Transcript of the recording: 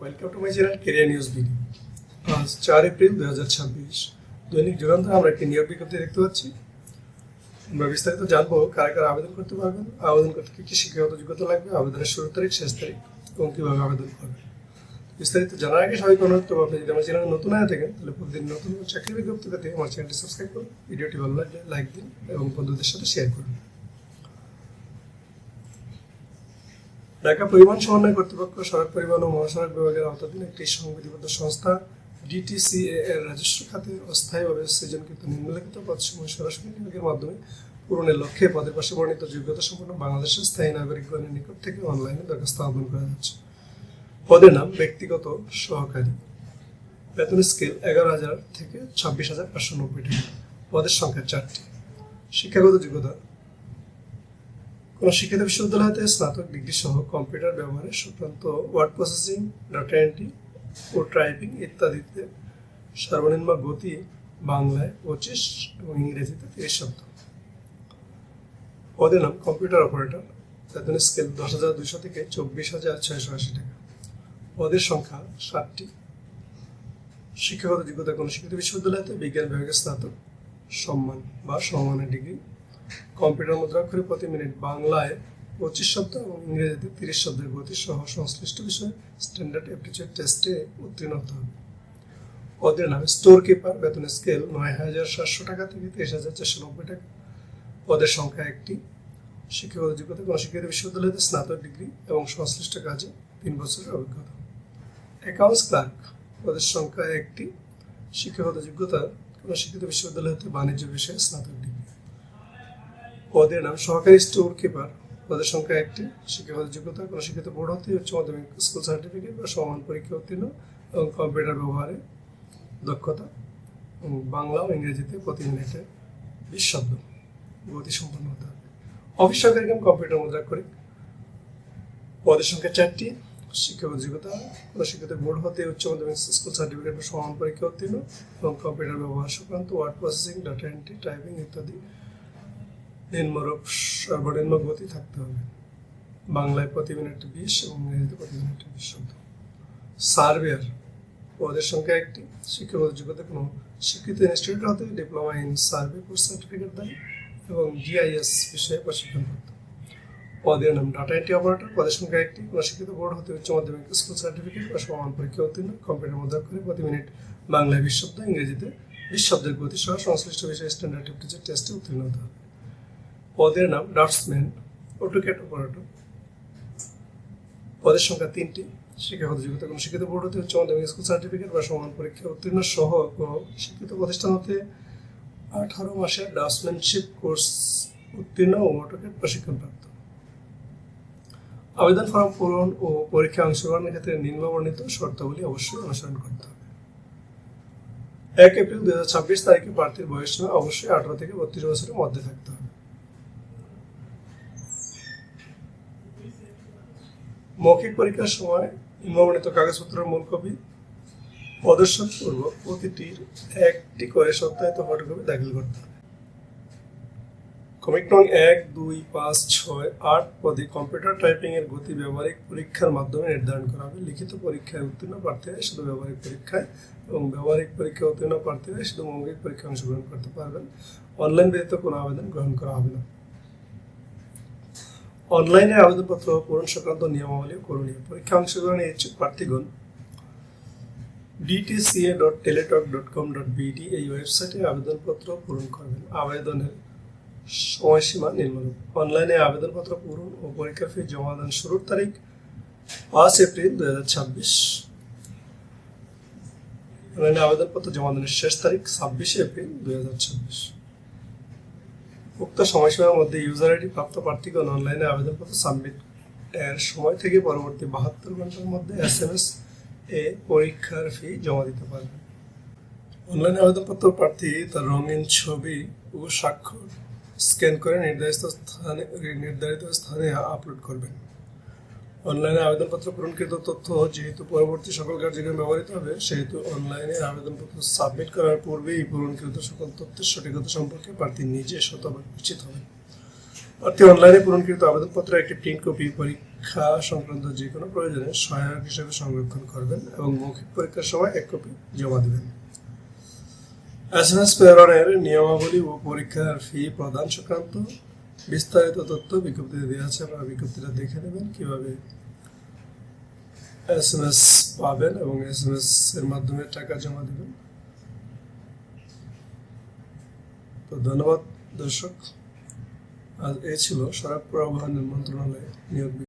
Welcome to my channel career news video. আজ 4 April 2026 দৈনিক যুগান্তরে আমরা একটি নিয়োগ বিজ্ঞপ্তি দেখতে পাচ্ছি। আমরা বিস্তারিত জানবো কারা কারা আবেদন করতে পারবেন, আবেদন করতে কি কি শিক্ষাগত যোগ্যতা লাগবে, আবেদনের শুরু তারিখ, শেষ তারিখ এবং কিভাবে আবেদন করবেন। বিস্তারিত জানার আগে সবাইকে অনুরোধ করবো, আপনি যদি আমার চ্যানেলে নতুন হয়ে থাকেন তাহলে প্রতিদিন নতুন চাকরি বিজ্ঞপ্তি পেতে আমার চ্যানেলটি সাবস্ক্রাইব করুন, ভিডিওটি ভালো লাগলে লাইক দিন এবং বন্ধুদের সাথে শেয়ার করুন। ঢাকা পরিবহন সমন্বয় কর্তৃপক্ষ সড়ক পরিবহন ও মহাসড়ক বিভাগের আওতাধীন একটি সংবিধিবদ্ধ সংস্থা ডিটিসিএ এর রাজস্ব খাতে অস্থায়ীভাবে সৃজনকৃত নিম্নলিখিত পদসমূহ সরাসরি নিয়োগের মাধ্যমে পূরণের লক্ষ্যে পদের পাশে বর্ণিত যোগ্যতা সম্পন্ন বাংলাদেশের স্থায়ী নাগরিকগণের নিকট থেকে অনলাইনে দরখাস্ত আহ্বান করা যাচ্ছে। পদের নাম ব্যক্তিগত সহকারী, বেতন স্কেল 11,000 থেকে 26,590 টাকা। পদের সংখ্যা 4টি। শিক্ষাগত যোগ্যতা কোন শিক্ষিত বিশ্ববিদ্যালয় হতে স্নাতক ডিগ্রি সহ কম্পিউটার ব্যবহারের সংক্রান্ত ওয়ার্ড প্রসেসিং, ডাটা এন্ট্রি ও টাইপিং ইত্যাদিতে সর্বনিম্ন গতি বাংলায় 25 এবং ইংরেজিতে 30 শব্দ। পদের নাম কম্পিউটার অপারেটর, বেতন স্কেল 10,200 থেকে 24,680 টাকা। পদের সংখ্যা 7টি। শিক্ষাগত যোগ্যতা কোন শিক্ষিত বিশ্ববিদ্যালয়তে বিজ্ঞান বিভাগের স্নাতক সম্মান বা সমমানের ডিগ্রি, কম্পিউটার মুদ্রাক্ষরে প্রতি মিনিট বাংলায় 25 শব্দ এবং ইংরেজিতে 30 শব্দের গতি সহ সংশ্লিষ্ট বিষয়ে স্ট্যান্ডার্ড অ্যাপটিটিউড টেস্টে উত্তীর্ণ হতে হবে। পদের নাম স্টোর কিপার, বেতন স্কেল 9,700 টাকা থেকে 23,490 টাকা। পদের সংখ্যা 1টি। শিক্ষাগত যোগ্যতা কোন শিক্ষিত বিশ্ববিদ্যালয়তে স্নাতক ডিগ্রি এবং সংশ্লিষ্ট কাজে 3 বছরের অভিজ্ঞতা। অ্যাকাউন্টস ক্লার্ক, পদের সংখ্যা 1টি। শিক্ষাগত যোগ্যতা কোন শিক্ষিত বিশ্ববিদ্যালয় হতে বাণিজ্য বিষয়ে স্নাতক ডিগ্রি। পদের নাম সহকারী স্টোর কিপার, পদের সংখ্যা 1টি। শিক্ষাগত যোগ্যতা কোন শিক্ষিত বোর্ড হতে উচ্চ মাধ্যমিক স্কুল সার্টিফিকেট বা সমান পরীক্ষা উত্তীর্ণ এবং কম্পিউটার ব্যবহারে দক্ষতা এবং বাংলা ও ইংরেজিতে প্রতি মিনিটে 20 শব্দ গতি সম্পন্ন হতে হবে। অফিস সহকারী কাম কম্পিউটার মুদ্রাক্ষরিক, পদের সংখ্যা 4টি। শিক্ষাগত যোগ্যতা কোন শিক্ষিত বোর্ড হতে উচ্চ মাধ্যমিক স্কুল সার্টিফিকেট বা সমান পরীক্ষা উত্তীর্ণ এবং কম্পিউটার ব্যবহার সংক্রান্ত word processing, data entry, typing ইত্যাদি নিম্নরূপ সর্বনিম্ন গতি থাকতে হবে। বাংলায় প্রতি মিনিটে 20 এবং ইংরেজিতে প্রতি মিনিটে 20 শব্দ। সার্ভেয়ার, পদের সংখ্যা 1টি। শিক্ষাগত যোগ্যতা কোনো স্বীকৃত ইনস্টিটিউট হতে diploma in survey course certificate দেয় এবং জিআইএস বিষয়ে প্রশিক্ষণপ্রাপ্ত। পদের নাম ডাটা এন্ট্রি অপারেটর, পদের সংখ্যা 1টি। কোনো শিক্ষিত বোর্ড হতে উচ্চ মাধ্যমিক স্কুল সার্টিফিকেট বা সমান পরীক্ষা উত্তীর্ণ, কম্পিউটার মুদ্রাক্ষরে প্রতি মিনিট বাংলায় 20 শব্দ, ইংরেজিতে 20 শব্দের গতি সহ সংশ্লিষ্ট বিষয়ে স্ট্যান্ডার্ড অ্যাপটিটিউড টেস্টে উত্তীর্ণ হতে হবে। পদের নাম ড্রাফটসম্যান, অটোক্যাড অপারেটর, পদের সংখ্যা 3টি। শিক্ষাগত যোগ্যতা কোনো শিক্ষিত বোর্ড হতে উচ্চ মাধ্যমিক স্কুল সার্টিফিকেট বা সমান পরীক্ষা উত্তীর্ণ সহ কোনো শিক্ষিত প্রতিষ্ঠান হতে 18 মাসের ড্রাফটসম্যানশিপ কোর্স উত্তীর্ণ ও অটোক্যাড প্রশিক্ষণপ্রাপ্ত। আবেদন ফর্ম পূরণ ও পরীক্ষায় অংশগ্রহণের ক্ষেত্রে নিম্নবর্ণিত শর্তাবলী অবশ্যই অনুসরণ করতে হবে। 1 এপ্রিল 2026 তারিখে প্রার্থীর বয়স অবশ্যই 18 থেকে 32 বছরের মধ্যে থাকতে হবে। মৌখিক পরীক্ষার সময় নিম্নবর্ণিত কাগজপত্রের মূল কপি প্রদর্শন পূর্বক প্রতিটির 1টি করে সত্যায়িত ফটোকপি দাখিল করতে হবে। ক্রমিক নং 1, 2, 5, 6, 8 পদে কম্পিউটার টাইপিং এর গতি ব্যবহারিক পরীক্ষার মাধ্যমে নির্ধারণ করা হবে। লিখিত পরীক্ষায় উত্তীর্ণ প্রার্থীরা শুধু ব্যবহারিক পরীক্ষায় এবং ব্যবহারিক পরীক্ষায় উত্তীর্ণ প্রার্থীরা শুধু মৌখিক পরীক্ষায় অংশগ্রহণ করতে পারবেন। অনলাইন ব্যতীত কোনো আবেদন গ্রহণ করা হবে না। অনলাইনে আবেদনপত্র পূরণ সংক্রান্ত নিয়মাবলী ও করণীয়। পরীক্ষা অংশগ্রহণে ইচ্ছুক প্রার্থীগণ dtca.teletalk.com.bd এই ওয়েবসাইটে আবেদনপত্র পূরণ করবেন। আবেদনের সময়সীমা নিম্নরূপ। অনলাইনে আবেদনপত্র পূরণ ও পরীক্ষা ফি জমা দান শুরুর তারিখ 5 এপ্রিল 2026। অনলাইনে আবেদনপত্র জমা দানের শেষ তারিখ 26 এপ্রিল 2026। উক্ত সময়সীমার মধ্যে ইউজার আইডি প্রাপ্ত প্রার্থীগণ অনলাইনে আবেদনপত্র সাবমিট এর সময় থেকে পরবর্তী 72 ঘন্টার মধ্যে SMS এ পরীক্ষার ফি জমা দিতে পারবেন। অনলাইনে আবেদনপত্র প্রার্থী তার রঙিন ছবি ও স্বাক্ষর স্ক্যান করে নির্ধারিত স্থানে আপলোড করবেন। অনলাইনে আবেদনপত্র পূরণকৃত তথ্য যেহেতু পরবর্তী সকল কার্যক্রমে ব্যবহৃত হবে, সেহেতু অনলাইনে আবেদনপত্র সাবমিট করার পূর্বেই পূরণকৃত সকল তথ্যের সঠিকতা সম্পর্কে প্রার্থী নিজে শতভাগ নিশ্চিত হবেন। প্রার্থী অনলাইনে পূরণকৃত আবেদনপত্রের একটি প্রিন্ট কপি পরীক্ষা সংক্রান্ত যে কোনো প্রয়োজনে সহায়ক হিসেবে সংরক্ষণ করবেন এবং মৌখিক পরীক্ষার সময় 1 কপি জমা দেবেন। এসএমএস প্রেরণের নিয়মাবলী ও পরীক্ষার ফি প্রদান সংক্রান্ত বিস্তারিত তথ্য বিজ্ঞপ্তিতে দেওয়া আছে। আপনারা বিজ্ঞপ্তিটা দেখে নেবেন কিভাবে এসএমএস পাবেন এবং এসএমএস এর মাধ্যমে টাকা জমা দেবেন। তো ধন্যবাদ দর্শক। আজ এই ছিল সড়ক পরিবহন মন্ত্রণালয়ের নিয়োগ